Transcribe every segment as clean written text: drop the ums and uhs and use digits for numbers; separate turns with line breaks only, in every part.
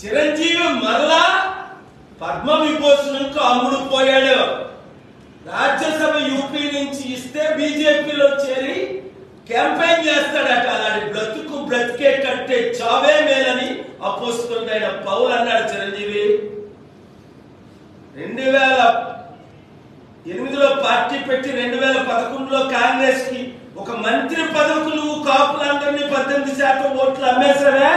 చిరంజీవి మరలా పద్మవిభూషణంకు అమ్ముడు పోయాడు. రాజ్యసభ యూపీ నుంచి ఇస్తే బీజేపీలో చేరి క్యాంపెయిన్ చేస్తాడట. అలాంటి బ్రతుకు బ్రతికే కట్టే చావే మేలని అపోస్తుడైన పౌలు అన్నాడు చిరంజీవి. 2008లో పార్టీ పెట్టి 2011లో కాంగ్రెస్ కి ఒక మంత్రి పదవికి నువ్వు కాపులందరినీ 18% ఓట్లు అమ్మేసావే.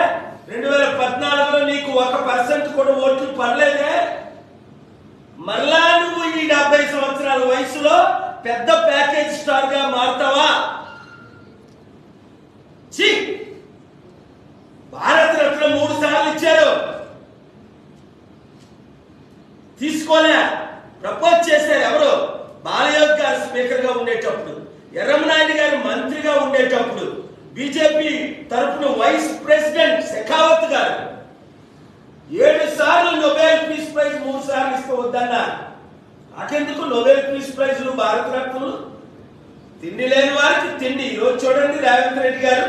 2014లో నీకు 1% కూడా ఓట్లు పడలేదే. మరలా నువ్వు ఈ 70 సంవత్సరాల వయసులో పెద్ద ప్యాకేజ్ స్టార్ గా మారుతావా? భారత రత్న 3 సార్లు ఇచ్చారు, తీసుకోలే. ప్రపోజ్ చేశారు ఎవరు? బాలయోగి గారు స్పీకర్ గా ఉండేటప్పుడు, ఎర్రమనాయుడు గారు మంత్రిగా ఉండేటప్పుడు, బీజేపీ తరఫున వైస్ ప్రెసిడెంట్ శెఖావత్ గారు 7 సార్లు నోబెల్ పీస్ ప్రైజ్ 3 సార్లు ఇస్తూ వద్దన్నారు. నాకెందుకు నోబెల్ పీస్ ప్రైజ్లు భారత రత్నలు? తిండి లేని వారికి తిండి. ఈరోజు చూడండి రేవంత్ రెడ్డి గారు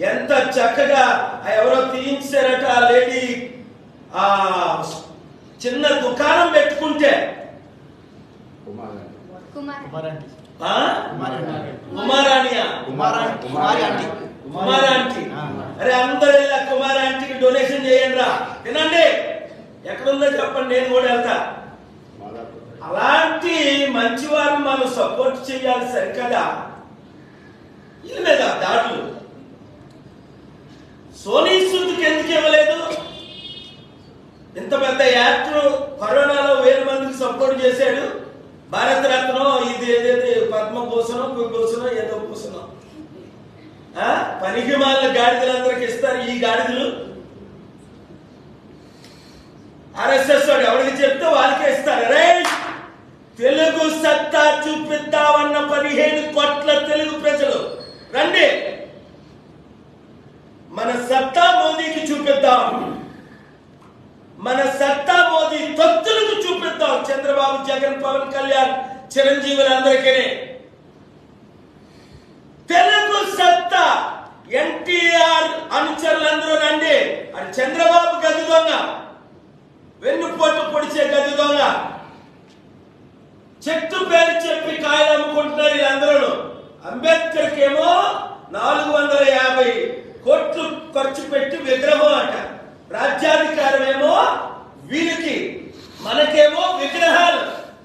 ఎంత చక్కగా ఎవరో తీయించారట. ఆ లేడీ ఆ చిన్న దుకాణం పెట్టుకుంటే కుమారాంటీ, అరే అందరూ ఇలా కుమారాంటీకి డొనేషన్ చేయండి రా, తినండి, ఎక్కడుందో చెప్పండి, నేను కూడా వెళ్తా. అలాంటి మంచి వారిని మనం సపోర్ట్ చేయాలి సరికదా. వీళ్ళ మీద దాడులు. సోనీ సూద్కి ఎందుకు ఇవ్వలేదు? ఇంత పెద్ద యాక్టర్ కరోనాలో 1000 మందికి సపోర్ట్ చేశాడు. భారత రత్నం ఇది ఏదైతే పద్మభూషణం విభూషణం ఏదో భూషణం పనికి మాలిన గాడిదలందరికి ఇస్తారు. ఈ గాడిదలు ఆర్ఎస్ఎస్ వాడు ఎవరికి చెప్తే వాళ్ళకే ఇస్తారు. రే తెలుగు సత్తా చూపిద్దామన్న 15 కోట్ల తెలుగు ప్రజలు రండి, మన సత్తా మోదీకి చూపిద్దాం, మన సత్తా మోదీ తొత్తులకు చూపిద్దాం. చంద్రబాబు, జగన్, పవన్ కళ్యాణ్, చిరంజీవులందరికీ తెలుగు సత్తా. ఎన్టీఆర్ అనుచరులందరూ రండి. అది చంద్రబాబు గది దొంగ, వెన్నుపోటు పొడిచే గది దొంగ, చెట్టు పేరు చెప్పి కాయలు అమ్ముకుంటున్నారు వీళ్ళందరూ. అంబేద్కర్ కేమో 450 కోట్లు ఖర్చు పెట్టి విగ్రహం అట. రాజ్యాధికారం ఏమో వీరికి, మనకేమో విగ్రహాలు.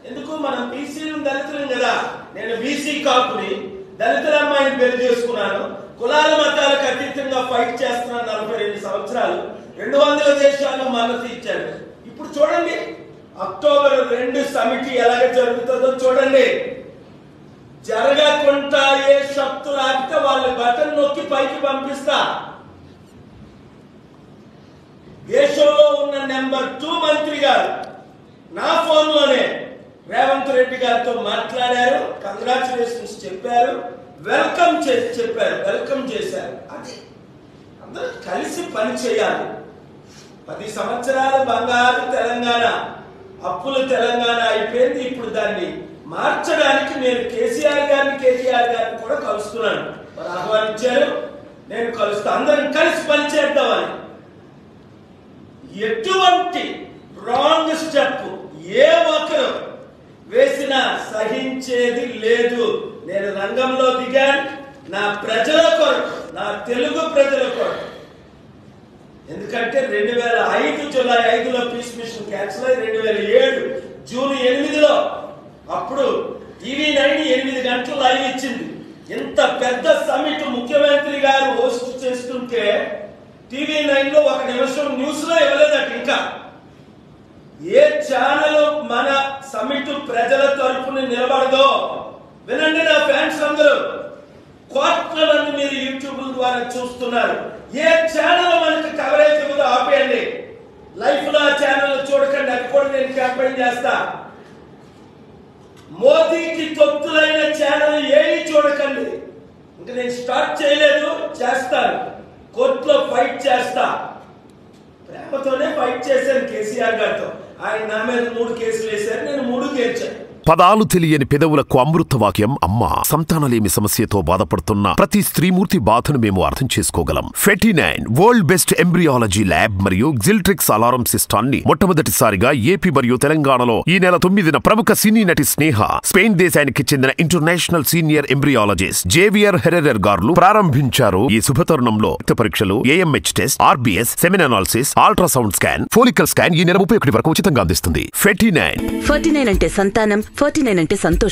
ఎందుకు? మనం బీసీలు దళితులం కదా. నేను బీసీ కాపుని, దళితుల అమ్మాయిని పెళ్లి చేసుకున్నాను. కులాల మతాలకు అతీతంగా ఫైట్ చేస్తున్నాను 42 సంవత్సరాలు. 200 దేశాలు మద్దతు ఇచ్చాడు. ఇప్పుడు చూడండి అక్టోబర్ 2 సమిటి ఎలాగ జరుగుతుందో చూడండి. జరగకుండా ఏ శక్తులు ఆపితే వాళ్ళ బటన్ నొక్కి పైకి పంపిస్తా. దేశంలో ఉన్న నెంబర్ 2 మంత్రి గారు నా ఫోన్ లోనే రేవంత్ రెడ్డి గారితో మాట్లాడారు, కంగ్రాచులేషన్స్ చెప్పారు, వెల్కమ్ చేసి చెప్పారు, వెల్కమ్ చేశారు. అది అందరూ కలిసి పని చేయాలి. 10 సంవత్సరాలు బంగారు తెలంగాణ, అప్పుల తెలంగాణ అయిపోయింది. ఇప్పుడు దాన్ని మార్చడానికి నేను కేసీఆర్ గారిని కూడా కలుస్తున్నాను. మరి ఆహ్వానించారు, నేను కలుస్తా. అందరం కలిసి పని చేద్దామని. ఎటువంటి రాంగ్ స్టెప్ ఏ ఒక్కరు వేసినా సహించేది లేదు. నేను రంగంలో దిగాను నా ప్రజల కొరకు, నా తెలుగు ప్రజల కొరకు. ఎందుకంటే 2005 జూలై 5లో పీస్ మిషన్ క్యాన్సిల్ అయ్యి 2007 జూన్ 8లో అప్పుడు TV9 8 గంటలు లైవ్ ఇచ్చింది. ఇంత పెద్ద సమిట్ ముఖ్యమంత్రి గారు హోస్ట్ చేస్తుంటే TV9లో 1 నిమిషం న్యూస్ లో ఇవ్వలేదట. ఇంకా ఏ ఛానల్ మన సమిట్ ప్రజల తరపున నిలబడదో వినండి నా ఫ్యాన్స్ అందరూ. కోట్ల మంది మీరు యూట్యూబ్ ద్వారా చూస్తున్నారు. ఏ ఛానల్ మనకి కవరేజ్ ఇవ్వదో ఆపేయండి. లైఫ్ లో ఆ ఛానల్ చూడకండి, అది కూడా నేను క్యాంపెయిన్ చేస్తా. మోదీకి తొత్తులైన ఛానల్ ఏమి చూడకండి. ఇంకా నేను స్టార్ట్ చేయలేదు, చేస్తాను. కోర్టులో ఫైట్ చేస్తా. ప్రేమతోనే ఫైట్ చేశాను కేసీఆర్ గారితో. ఆయన నా మీద 3 కేసులు వేశారు, నేను 3 గెలిచాను.
పదాలు తెలియని పెదవులకు అమృతవాక్యం అమ్మా. సంతానలేమి సమస్యతో బాధపడుతున్న ప్రతి స్త్రీమూర్తి బాధను మేము అర్థం చేసుకోగలం. Fertinine world best embryology lab మరియు జిల్ట్రిక్స్ అలారం సిస్టాన్ని మొట్టమొదటిసారిగా ఏపీ మరియు తెలంగాణలో ఈ నెల 9న ప్రముఖ సినీ నటి స్నేహ, స్పెయిన్ దేశానికి చెందిన international senior embryologist Javier Herrera గారు ప్రారంభించారు. ఈ శుభతరుణంలో రక్త పరీక్షలు, AMH test, RBS, సెమిన్ analysis, ultrasound scan, follicle scan ఈ నెల 31 వరకు ఉచితంగా అందిస్తుంది. 49
49 అంటే సంతానం, 49 అంటే సంతోషం.